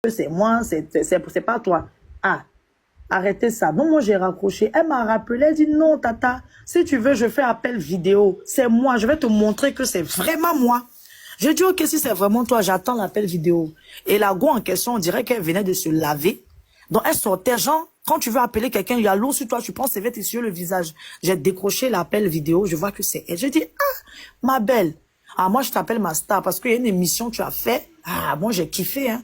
c'est moi, c'est pas toi. Ah, arrêtez ça. Donc, moi, j'ai raccroché. Elle m'a rappelé, elle dit, non, Tata, si tu veux, je fais appel vidéo. C'est moi, je vais te montrer que c'est vraiment moi. J'ai dit, ok, si c'est vraiment toi, j'attends l'appel vidéo. Et la go en question, on dirait qu'elle venait de se laver. Donc, elle sortait, genre, quand tu veux appeler quelqu'un, il y a l'eau sur toi, tu prends ses vêtements sur le visage. J'ai décroché l'appel vidéo, je vois que c'est elle. J'ai dit, ah, ma belle. Ah, moi, je t'appelle ma star parce qu'il y a une émission que tu as fait. Ah, moi, j'ai kiffé, hein.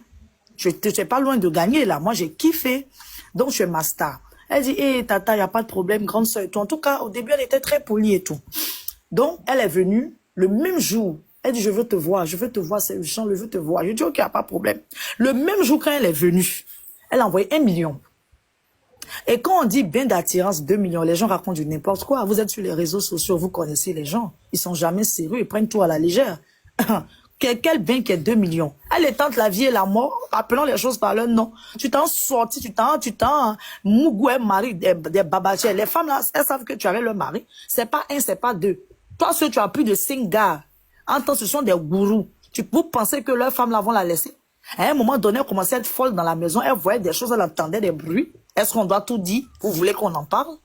Tu n'es pas loin de gagner, là. Moi, j'ai kiffé. Donc, je suis ma star. Elle dit, hé, Tata, il n'y a pas de problème, grande soeur et tout. En tout cas, au début, elle était très polie et tout. Donc, elle est venue le même jour. Elle dit, je veux te voir, c'est Jean, je veux te voir. Je dis, ok, il n'y a pas de problème. Le même jour, quand elle est venue, elle a envoyé 1 million. Et quand on dit bien d'attirance, 2 millions, les gens racontent du n'importe quoi. Vous êtes sur les réseaux sociaux, vous connaissez les gens. Ils sont jamais sérieux, ils prennent tout à la légère. Quel bien qui est 2 millions. Elle est tente la vie et la mort, appelons les choses par leur nom. Tu t'en sorti, tu t'en, Mougoué, mari, des babachés. Les femmes là, elles savent que tu avais leur mari. C'est pas un, c'est pas deux. Toi, ceux tu as plus de 5 gars. En temps, ce sont des gourous. Vous pensez que leurs femmes là vont la laisser? À un moment donné, elle commençait à être folle dans la maison. Elle voyait des choses, elle entendait des bruits. Est-ce qu'on doit tout dire? Vous voulez qu'on en parle?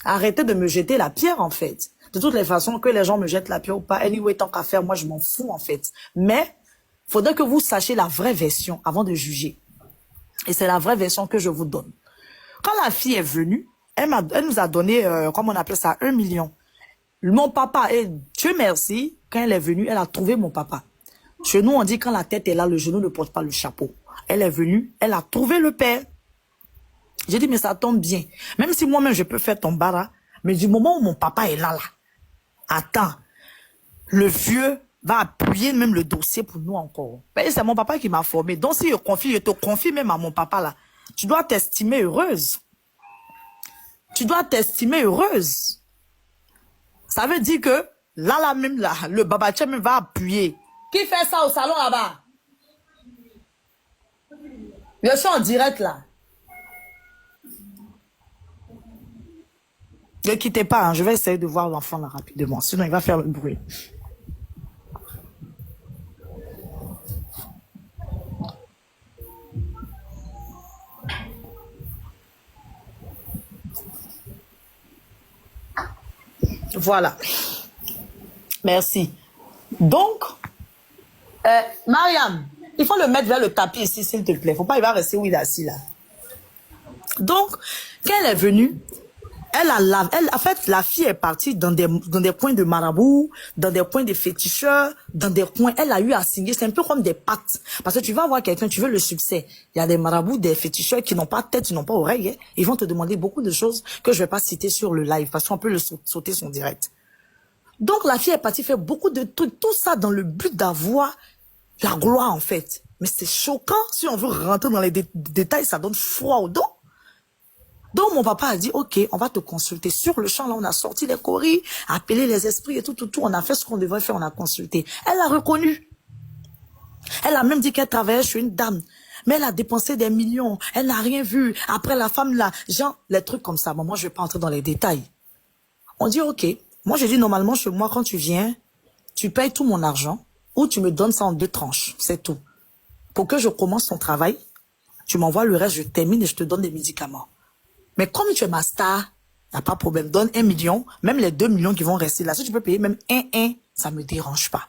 Arrêtez de me jeter la pierre, en fait. De toutes les façons, que les gens me jettent la pierre ou pas, anyway, tant qu'à faire, moi, je m'en fous, en fait. Mais, faudrait que vous sachiez la vraie version avant de juger. Et c'est la vraie version que je vous donne. Quand la fille est venue, elle nous a donné, comme on appelle ça, 1 million. Mon papa, et Dieu merci, quand elle est venue, elle a trouvé mon papa. Chez nous, on dit quand la tête est là, le genou ne porte pas le chapeau. Elle est venue, elle a trouvé le père. J'ai dit, mais ça tombe bien. Même si moi-même, je peux faire ton bara, mais du moment où mon papa est là, attends, le vieux va appuyer même le dossier pour nous encore. C'est mon papa qui m'a formé. Donc, si je te confie même à mon papa là, tu dois t'estimer heureuse. Tu dois t'estimer heureuse. Ça veut dire que là même, là, le babaché même va appuyer. Qui fait ça au salon là-bas? Je suis en direct là. Ne quittez pas, hein. Je vais essayer de voir l'enfant là rapidement, sinon il va faire le bruit. Voilà. Merci. Donc, Mariam, il faut le mettre vers le tapis ici, s'il te plaît. Faut pas, il va rester où il est assis là. Donc, quand elle est venue, en fait, la fille est partie dans des coins de marabout, dans des coins de féticheurs, dans des coins, elle a eu à signer, c'est un peu comme des pactes. Parce que tu vas voir quelqu'un, tu veux le succès. Il y a des marabouts, des féticheurs qui n'ont pas tête, qui n'ont pas oreille, hein. Ils vont te demander beaucoup de choses que je vais pas citer sur le live, parce qu'on peut le sauter son direct. Donc, la fille est partie faire beaucoup de trucs, tout ça dans le but d'avoir la gloire, en fait. Mais c'est choquant, si on veut rentrer dans les détails, ça donne froid au dos. Donc, mon papa a dit, ok, on va te consulter. Sur le champ, là, on a sorti les coris, appelé les esprits et tout. On a fait ce qu'on devait faire, on a consulté. Elle l'a reconnu. Elle a même dit qu'elle travaillait chez une dame. Mais elle a dépensé des millions. Elle n'a rien vu. Après, la femme, là, genre, les trucs comme ça. Bon, moi, je vais pas entrer dans les détails. On dit, ok. Moi, j'ai dit, normalement, chez moi, quand tu viens, tu payes tout mon argent ou tu me donnes ça en 2 tranches. C'est tout. Pour que je commence ton travail, tu m'envoies le reste, je termine et je te donne des médicaments. Mais comme tu es ma star, il n'y a pas de problème. Donne 1 million, même les 2 millions qui vont rester là. Si tu peux payer même 1, ça ne me dérange pas.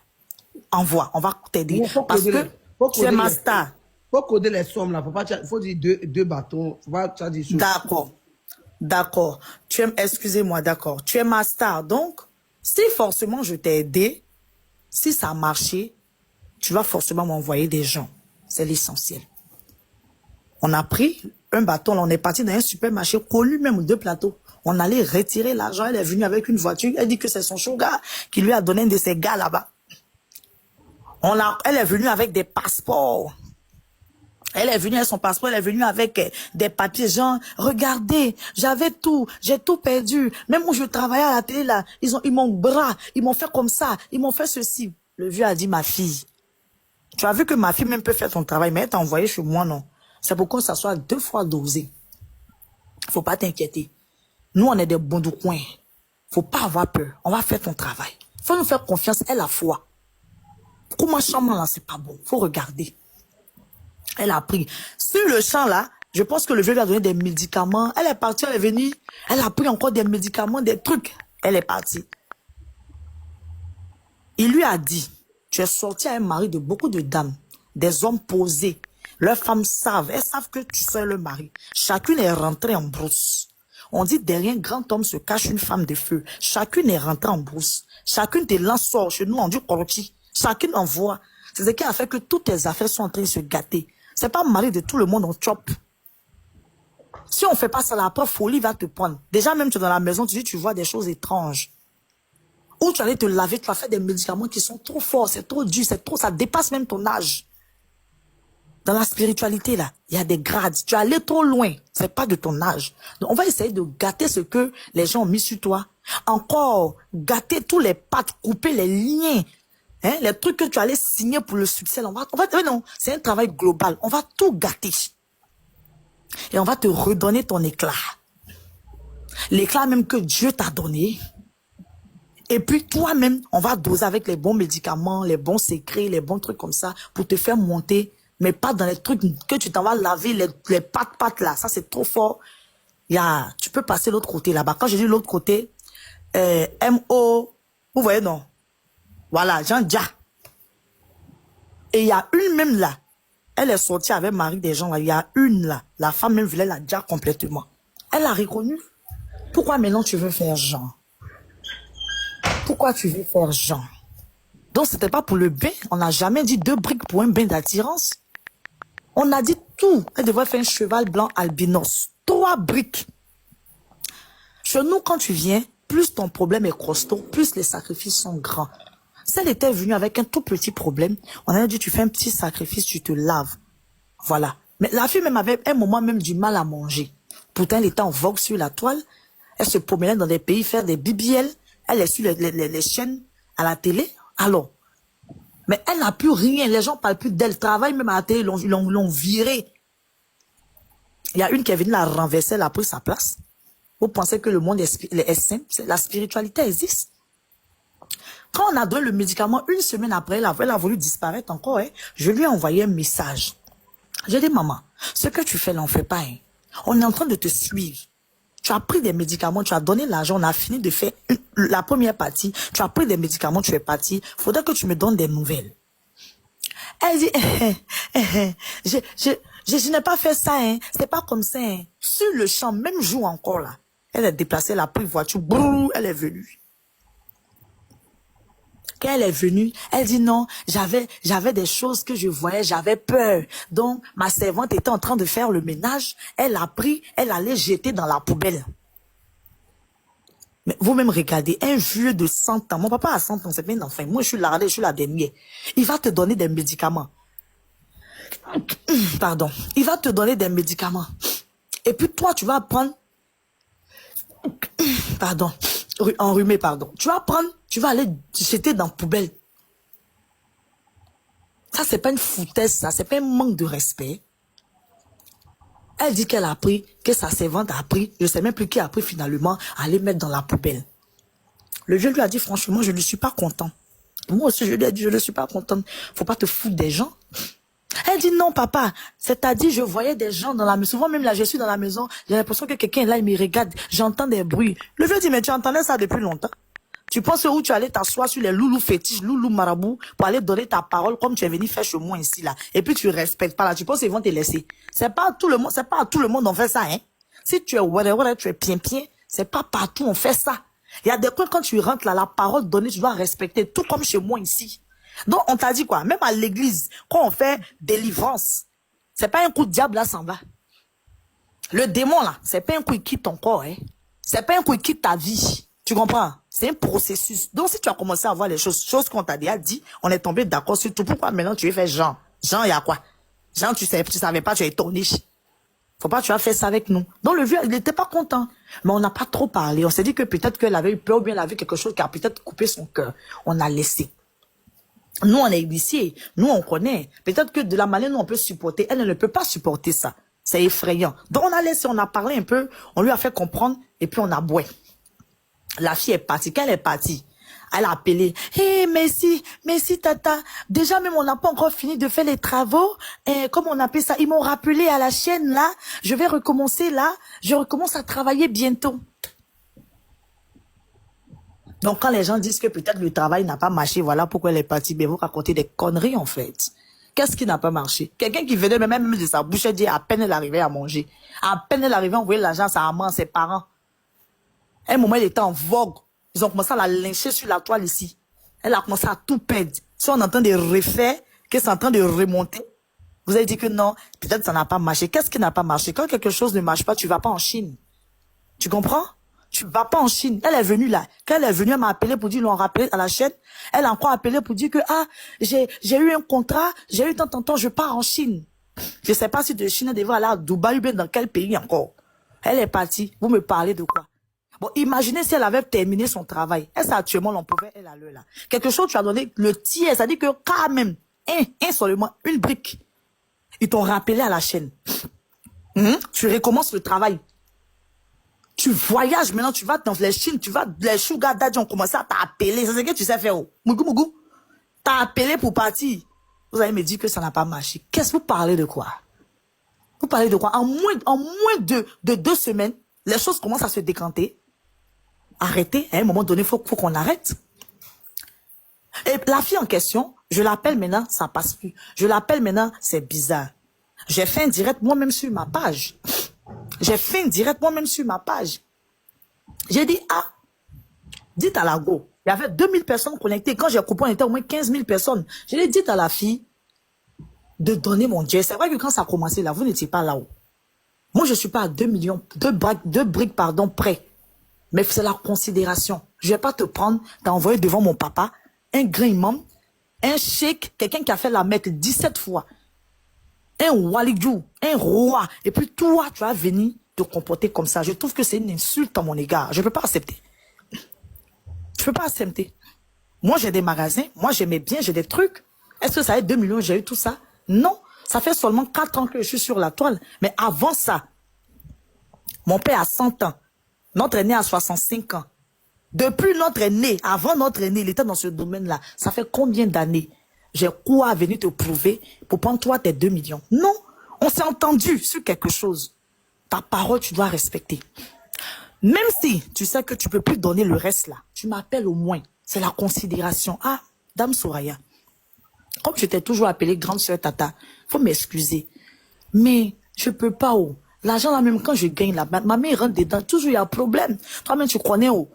Envoie, on va t'aider. Parce que tu es ma star. Faut coder les sommes là. Faut dire deux bâtons. Faut pas dire choses. D'accord. D'accord. Excusez-moi, d'accord. Tu es ma star. Donc, si forcément je t'ai aidé, si ça a marché, tu vas forcément m'envoyer des gens. C'est l'essentiel. On a pris un bâton, là, on est parti dans un supermarché connu même 2 plateaux. On allait retirer l'argent, elle est venue avec une voiture, elle dit que c'est son sugar qui lui a donné un de ses gars là-bas. Elle est venue avec des passeports. Elle est venue avec son passeport, elle est venue avec des papiers, genre, regardez, j'avais tout, j'ai tout perdu. Même où je travaillais à la télé, là, ils m'ont bras, ils m'ont fait comme ça, ils m'ont fait ceci. Le vieux a dit, ma fille, tu as vu que ma fille même peut faire son travail, mais elle t'a envoyé chez moi, non? C'est pour qu'on s'assoie 2 fois dosé. Faut pas t'inquiéter. Nous, on est des bons du coin. Faut pas avoir peur. On va faire ton travail. Faut nous faire confiance et la foi. Comment chambre là, c'est pas bon. Faut regarder. Elle a pris. Sur le champ, là, je pense que le vieux lui a donné des médicaments. Elle est partie, elle est venue. Elle a pris encore des médicaments, des trucs. Elle est partie. Il lui a dit, tu es sorti à un mari de beaucoup de dames, des hommes posés. Leurs femmes savent, elles savent que tu sois le mari. Chacune est rentrée en brousse. On dit derrière un grand homme se cache une femme de feu. Chacune est rentrée en brousse. Chacune des lances sort. Chez nous, on dit coroti. Chacune envoie. C'est ce qui a fait que toutes tes affaires sont en train de se gâter. C'est pas mari de tout le monde, on chope. Si on fait pas ça, la après, folie va te prendre. Déjà, même tu es dans la maison, tu vois des choses étranges. Ou tu allais te laver, tu vas faire des médicaments qui sont trop forts, c'est trop dur, c'est trop, ça dépasse même ton âge. Dans la spiritualité, là, il y a des grades. Tu es allé trop loin, c'est pas de ton âge. Donc, on va essayer de gâter ce que les gens ont mis sur toi. Encore, gâter tous les pattes, couper les liens. Hein, les trucs que tu allais signer pour le succès, non, c'est un travail global. On va tout gâter. Et on va te redonner ton éclat. L'éclat même que Dieu t'a donné. Et puis toi-même, on va doser avec les bons médicaments, les bons secrets, les bons trucs comme ça pour te faire monter. Mais pas dans les trucs que tu t'en vas laver, les pattes là. Ça, c'est trop fort. Tu peux passer l'autre côté là-bas. Quand je dis l'autre côté, M-O, vous voyez, non? Voilà, Jean-Dia. Et il y a une même là. Elle est sortie avec mari des gens là. Il y a une là. La femme même voulait la Dia complètement. Elle a reconnu. Pourquoi maintenant tu veux faire Jean? Pourquoi tu veux faire Jean? Donc c'était pas pour le bain. On n'a jamais dit 2 briques pour un bain d'attirance. On a dit tout. Elle devrait faire un cheval blanc albinos. 3 briques. Chez nous, quand tu viens, plus ton problème est costaud, plus les sacrifices sont grands. Si elle était venue avec un tout petit problème, on a dit tu fais un petit sacrifice, tu te laves. Voilà. Mais la fille même avait un moment même du mal à manger. Pourtant, elle était en vogue sur la toile. Elle se promenait dans des pays faire des BBL. Elle est sur les chaînes à la télé. Alors, mais elle n'a plus rien. Les gens parlent plus d'elle. Travaille même à la télé. Ils l'ont virée. Il y a une qui est venue la renverser. Elle a pris sa place. Vous pensez que le monde est simple? La spiritualité existe. Quand on a donné le médicament, une semaine après, elle a voulu disparaître encore. Hein, je lui ai envoyé un message. J'ai dit, maman, ce que tu fais là, on ne fait pas. Hein. On est en train de te suivre. Tu as pris des médicaments, tu as donné l'argent, on a fini de faire la première partie. Tu as pris des médicaments, tu es parti. Il faudrait que tu me donnes des nouvelles. Elle dit, je n'ai pas fait ça, hein. C'est pas comme ça. Hein. Sur le champ, même jour encore là. Elle est déplacée, elle a pris voiture, brrr, elle est venue. Quand elle est venue, elle dit non, j'avais des choses que je voyais, j'avais peur. Donc, ma servante était en train de faire le ménage. Elle a pris, elle allait jeter dans la poubelle. Mais vous-même regardez, un vieux de 100 ans, mon papa a 100 ans, c'est bien enfant. Moi, je suis la dernière. Il va te donner des médicaments. Pardon. Il va te donner des médicaments. Et puis toi, tu vas prendre... Pardon. Enrhumé, pardon. Tu vas prendre, tu vas aller jeter dans la poubelle. Ça, c'est pas une foutaise, ça. C'est pas un manque de respect. Elle dit qu'elle a pris, que sa servante a pris. Je sais même plus qui a pris finalement à les mettre dans la poubelle. Le vieux lui a dit, franchement, je ne suis pas content. Moi aussi, je lui ai dit, je ne suis pas content. Faut pas te foutre des gens. Elle dit non, papa. C'est-à-dire, je voyais des gens dans la maison. Souvent, même là, je suis dans la maison. J'ai l'impression que quelqu'un est là, il me regarde. J'entends des bruits. Le vieux dit, mais tu entendais ça depuis longtemps. Tu penses où tu allais t'asseoir sur les loulous fétiches, loulous marabouts, pour aller donner ta parole comme tu es venu faire chez moi ici, là. Et puis, tu respectes pas, là. Tu penses qu'ils vont te laisser. C'est pas à tout le monde on fait ça, hein. Si tu es whatever, tu es pien, c'est pas partout on fait ça. Il y a des coins, quand tu rentres là, la parole donnée, tu dois respecter, tout comme chez moi ici. Donc, on t'a dit quoi? Même à l'église, quand on fait délivrance, c'est pas un coup de diable, là, s'en va. Le démon, là, c'est pas un coup qui quitte ton corps, hein. C'est pas un coup qui quitte ta vie. Tu comprends? C'est un processus. Donc, si tu as commencé à voir les choses qu'on t'a déjà dit, on est tombé d'accord sur tout. Pourquoi maintenant tu es fait Jean? Jean, il y a quoi? Jean, tu savais pas, tu es étonné. Faut pas que tu as fait ça avec nous. Donc, le vieux, il n'était pas content. Mais on n'a pas trop parlé. On s'est dit que peut-être qu'elle avait eu peur ou bien elle avait quelque chose qui a peut-être coupé son cœur. On a laissé. Nous, on est initiés. Nous, on connaît. Peut-être que de la manière dont on peut supporter, elle ne peut pas supporter ça. C'est effrayant. Donc, on a laissé, on a parlé un peu, on lui a fait comprendre, et puis on a boué. La fille est partie. Quand elle est partie, Elle a appelé. Hé, merci, merci, tata. Déjà, même, on n'a pas encore fini de faire les travaux. Et comme on appelle ça, ils m'ont rappelé à la chaîne, là. Je vais recommencer, là. Je recommence à travailler bientôt. Donc, quand les gens disent que peut-être le travail n'a pas marché, voilà pourquoi elle est partie, ben, vous racontez des conneries, en fait. Qu'est-ce qui n'a pas marché? Quelqu'un qui venait même de sa bouche, elle dit à peine elle arrivait à manger. À peine elle arrivait à envoyer l'argent à sa maman, à ses parents. À un moment, elle était en vogue. Ils ont commencé à la lyncher sur la toile ici. Elle a commencé à tout perdre. Si on entend des refaits, que c'est en train de remonter, vous avez dit que non, peut-être ça n'a pas marché. Qu'est-ce qui n'a pas marché? Quand quelque chose ne marche pas, tu vas pas en Chine. Tu comprends? Tu vas pas en Chine. Elle est venue là. Quand elle est venue, elle m'a appelé pour dire, ils l'ont rappelé à la chaîne. Elle a encore appelé pour dire que, ah, j'ai eu un contrat, j'ai eu tant, je pars en Chine. Je sais pas si de Chine, elle devrait aller à Dubaï ou bien dans quel pays encore. Elle est partie. Vous me parlez de quoi? Bon, imaginez si elle avait terminé son travail. Est-ce actuellement, l'on pouvait, elle a l'heure là. Quelque chose, tu as donné le tiers, ça dit que quand même, un seulement, une brique. Ils t'ont rappelé à la chaîne. Tu recommences le travail. Tu voyages maintenant, tu vas dans les Chines, tu vas, les sugar daddy ont commencé à t'appeler. C'est ce que tu sais faire. Mougou. T'as appelé pour partir. Vous allez me dire que ça n'a pas marché. Qu'est-ce que vous parlez de quoi? Vous parlez de quoi? En moins de 2 semaines, les choses commencent à se décanter. Arrêtez. À un moment donné, faut qu'on arrête. Et la fille en question, je l'appelle maintenant, ça passe plus. Je l'appelle maintenant, c'est bizarre. J'ai fait un direct moi-même sur ma page. J'ai dit, ah, dites à la go. Il y avait 2000 personnes connectées. Quand j'ai coupé, on était au moins 15 000 personnes. Je l'ai dit à la fille de donner mon Dieu. C'est vrai que quand ça a commencé là, vous n'étiez pas là-haut. Moi, je suis pas à 2 millions, 2 briques, près. Mais c'est la considération. Je vais pas te prendre, t'envoyer devant mon papa, un grand imam, un cheikh, quelqu'un qui a fait la Mecque 17 fois. Un walidjou, un roi. Et puis toi, tu vas venir te comporter comme ça. Je trouve que c'est une insulte à mon égard. Je ne peux pas accepter. Je ne peux pas accepter. Moi, j'ai des magasins. Moi, j'ai mes biens, j'ai des trucs. Est-ce que ça fait 2 millions, j'ai eu tout ça? Non. Ça fait seulement 4 ans que je suis sur la toile. Mais avant ça, mon père a 100 ans. Notre aîné a 65 ans. Depuis notre aîné, avant notre aîné, il était dans ce domaine-là. Ça fait combien d'années? J'ai quoi à venir te prouver pour prendre toi tes 2 millions? Non, on s'est entendu sur quelque chose. Ta parole, tu dois respecter. Même si tu sais que tu peux plus donner le reste là, tu m'appelles au moins. C'est la considération. Ah, Dame Soraya, comme je t'ai toujours appelé grande sœur Tata, faut m'excuser. Mais je peux pas, oh. L'argent là, même quand je gagne là, ma mère rentre dedans, toujours il y a un problème. Toi-même, tu connais, oh.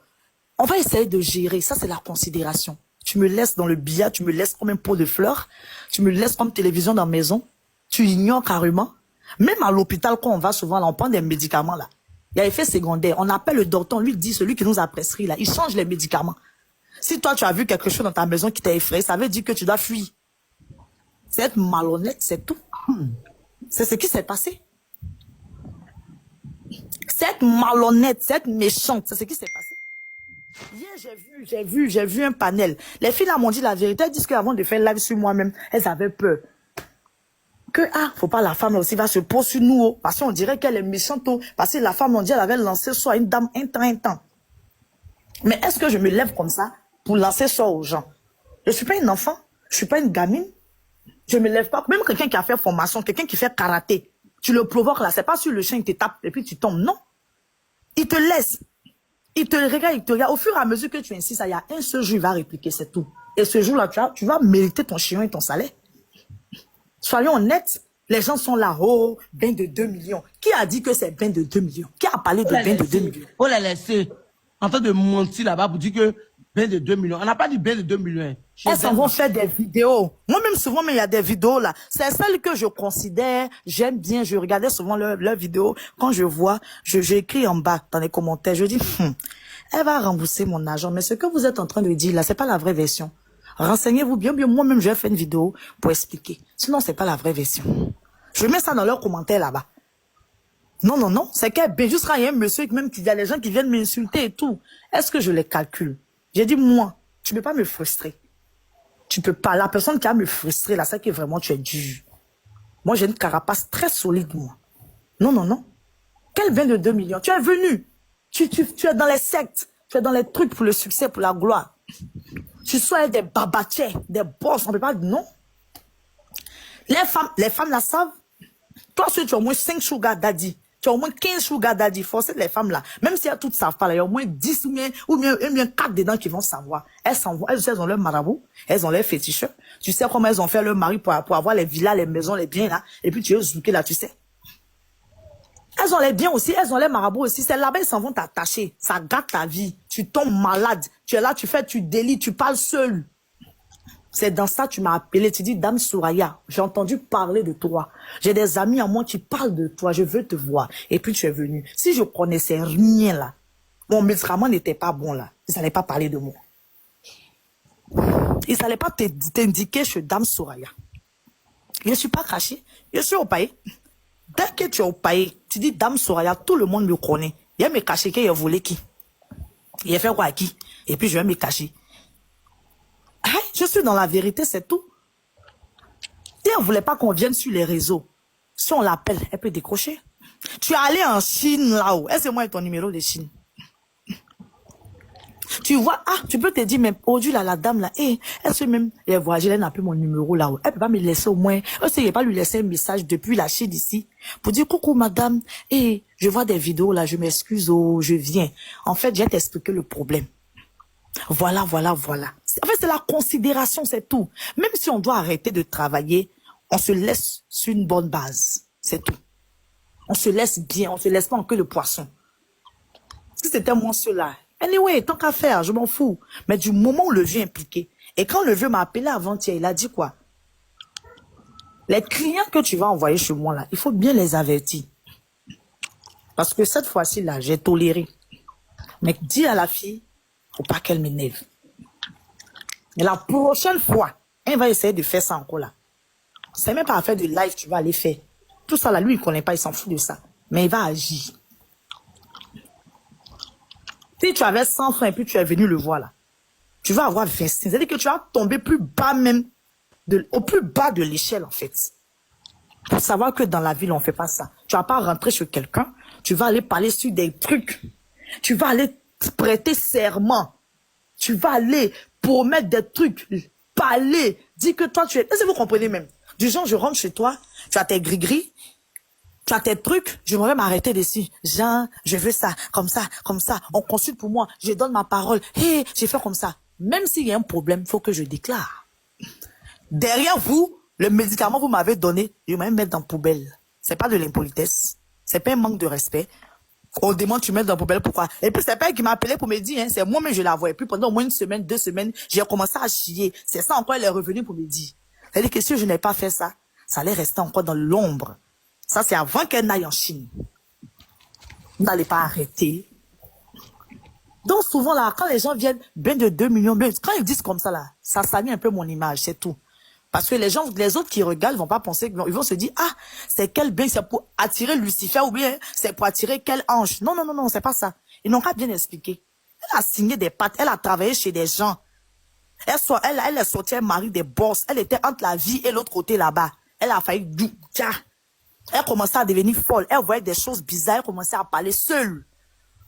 On va essayer de gérer. Ça, c'est la considération. Tu me laisses dans le billard, tu me laisses comme un pot de fleurs, tu me laisses comme télévision dans la maison, tu ignores carrément. Même à l'hôpital, quand on va souvent, là, on prend des médicaments, là. Il y a effet secondaire. On appelle le docteur, on lui dit, celui qui nous a prescrit, là, il change les médicaments. Si toi, tu as vu quelque chose dans ta maison qui t'a effrayé, ça veut dire que tu dois fuir. C'est être malhonnête, c'est tout. C'est ce qui s'est passé. C'est être malhonnête, c'est être méchante, c'est ce qui s'est passé. Hier, j'ai vu un panel. Les filles là m'ont dit la vérité. Elles disent qu'avant de faire live sur moi-même, elles avaient peur. Que, ah, faut pas la femme là aussi va se poser sur nous, oh, parce qu'on dirait qu'elle est méchante, oh, parce que la femme, on dit, elle avait lancé ça à une dame un temps. Mais est-ce que je me lève comme ça pour lancer ça aux gens? Je suis pas une enfant, je suis pas une gamine. Je me lève pas. Même quelqu'un qui a fait formation, quelqu'un qui fait karaté, tu le provoques là, c'est pas sur le chien, il te tape et puis tu tombes. Non. Il te laisse. Il te regarde. Au fur et à mesure que tu insistes, il y a un seul jour, il va répliquer, c'est tout. Et ce jour-là, tu vas mériter ton chien et ton salaire. Soyons honnêtes, les gens sont là, oh, bain de 2 millions. Qui a dit que c'est bain de 2 millions? Qui a parlé de bain de 2 millions? On l'a laissé en train de mentir là-bas pour dire que bain de 2 millions. On n'a pas dit bain de 2 millions. Elles s'en vont faire des vidéos. Moi-même, souvent, mais il y a des vidéos là. C'est celles que je considère, j'aime bien. Je regardais souvent leurs vidéos. Quand je vois, j'écris en bas dans les commentaires. Je dis, elle va rembourser mon argent. Mais ce que vous êtes en train de dire là, c'est pas la vraie version. Renseignez-vous bien. Moi-même, je vais faire une vidéo pour expliquer. Sinon, c'est pas la vraie version. Je mets ça dans leurs commentaires là-bas. Non. C'est qu'elle, jusqu'à il y a un monsieur, même qu'il y a les gens qui viennent m'insulter et tout. Est-ce que je les calcule? J'ai dit, moi, tu peux pas me frustrer. Tu peux pas. La personne qui a me frustrer, là, c'est que vraiment tu es dur. Moi, j'ai une carapace très solide, moi. Non. Quel bain de 2 millions? Tu es venu. Tu es dans les sectes. Tu es dans les trucs pour le succès, pour la gloire. Tu sois des babatiers, des boss, on peut pas dire non. Les femmes la savent. Toi, si tu as au moins 5 sugar daddy, tu as au moins 15 sugar daddy, forcément les femmes là, même si elles toutes savent pas, là, il y a au moins 10 ou bien 4 dedans qui vont savoir. Elles ont leur marabout, elles ont leur féticheur. Tu sais comment elles ont fait leur mari pour avoir les villas, les maisons, les biens là, et puis tu es zouké là, tu sais. Elles ont les biens aussi, elles ont les marabouts aussi. C'est là-bas, ils s'en vont t'attacher. Ça gâte ta vie. Tu tombes malade. Tu es là, tu délis, tu parles seul. C'est dans ça que tu m'as appelé. Tu dis, Dame Souraya, j'ai entendu parler de toi. J'ai des amis à moi qui parlent de toi. Je veux te voir. Et puis tu es venu. Si je connaissais rien là, mon médicament n'était pas bon là, ils n'allaient pas parler de moi. Ils n'allaient pas t'indiquer chez Dame Souraya. Je ne suis pas cachée. Je suis au pays. Dès que tu es au pays, tu dis Dame Souraya, tout le monde me connaît. Il y a me cacher qu'il a volé qui. Il a fait quoi à qui. Et puis je vais me cacher. Je suis dans la vérité, c'est tout. Si elle ne voulait pas qu'on vienne sur les réseaux, si on l'appelle, elle peut décrocher. Tu es allé en Chine là-haut. Est-ce que moi ton numéro de Chine? Tu vois, tu peux te dire, mais aujourd'hui, là, la dame, là, est-ce que même, elle voyage, elle n'a plus mon numéro là-haut. Elle peut pas me laisser au moins, est-ce qu'elle pas lui laisser un message depuis la Chine ici, pour dire, coucou, madame, je vois des vidéos là, je m'excuse, je viens. En fait, je vais t'expliquer le problème. Voilà. En fait, c'est la considération, c'est tout. Même si on doit arrêter de travailler, on se laisse sur une bonne base. C'est tout. On se laisse bien, on se laisse pas en queue de poisson. Si c'était moi cela, anyway, tant qu'à faire, je m'en fous. Mais du moment où le vieux est impliqué, et quand le vieux m'a appelé avant-hier, il a dit quoi? Les clients que tu vas envoyer chez moi là, il faut bien les avertir. Parce que cette fois-ci là, j'ai toléré. Mais dis à la fille, faut pas qu'elle m'énerve. Mais la prochaine fois, elle va essayer de faire ça encore là. C'est même pas à faire de live, tu vas aller faire. Tout ça là, lui, il connaît pas, il s'en fout de ça. Mais il va agir. Si tu avais 100 francs et puis tu es venu le voir là, tu vas avoir 25. C'est-à-dire que tu vas tomber plus bas même, au plus bas de l'échelle en fait. Pour savoir que dans la ville, on fait pas ça. Tu vas pas rentrer chez quelqu'un, tu vas aller parler sur des trucs. Tu vas aller prêter serment. Tu vas aller promettre des trucs, parler, dire que toi tu es... Est-ce que vous comprenez même? Du genre, je rentre chez toi, tu as tes gris-gris, tu as tes trucs, je vais m'arrêter dessus. Jean, je veux ça, comme ça, on consulte pour moi, je donne ma parole, j'ai fait comme ça. Même s'il y a un problème, il faut que je déclare. Derrière vous, le médicament que vous m'avez donné, je vais même mettre dans la poubelle. C'est pas de l'impolitesse, c'est pas un manque de respect. On demande, tu mets dans la poubelle, pourquoi? Et puis c'est pas elle qui m'a appelé pour me dire, c'est moi-même je la vois. Et puis pendant au moins une semaine, 2 semaines, j'ai commencé à chier. C'est ça encore, elle est revenue pour me dire. C'est-à-dire que si je n'ai pas fait ça, ça allait rester encore dans l'ombre. Ça, c'est avant qu'elle n'aille en Chine. Vous n'allez pas arrêter. Donc souvent là, quand les gens viennent, ben de 2 millions, quand ils disent comme ça là, ça salit un peu mon image, c'est tout. Parce que les autres qui regardent, vont pas penser, ils vont se dire, c'est quel bien, c'est pour attirer Lucifer ou bien c'est pour attirer quel ange. Non, c'est pas ça. Ils n'ont pas bien expliqué. Elle a signé des pattes, elle a travaillé chez des gens. Elle est sortie, elle marie des boss. Elle était entre la vie et l'autre côté là-bas. Elle a failli elle commençait à devenir folle. Elle voyait des choses bizarres, elle commençait à parler seule.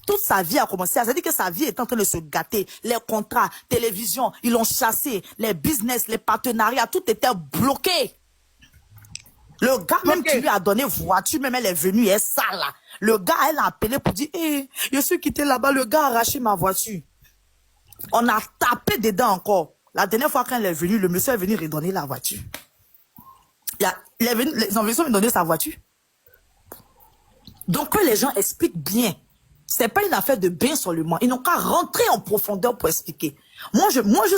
Toute sa vie a commencé à... C'est-à-dire que sa vie est en train de se gâter. Les contrats, télévision, ils l'ont chassé. Les business, les partenariats, tout était bloqué. Le gars même qui lui a donné voiture, même elle est venue, elle est sale là. Le gars, elle a appelé pour dire, je suis quitté là-bas, le gars a arraché ma voiture. On a tapé dedans encore. La dernière fois quand elle est venue, le monsieur est venu redonner la voiture. Les investisseurs me donné sa voiture. Donc que les gens expliquent bien. C'est pas une affaire de bien seulement. Ils n'ont qu'à rentrer en profondeur pour expliquer. Moi, je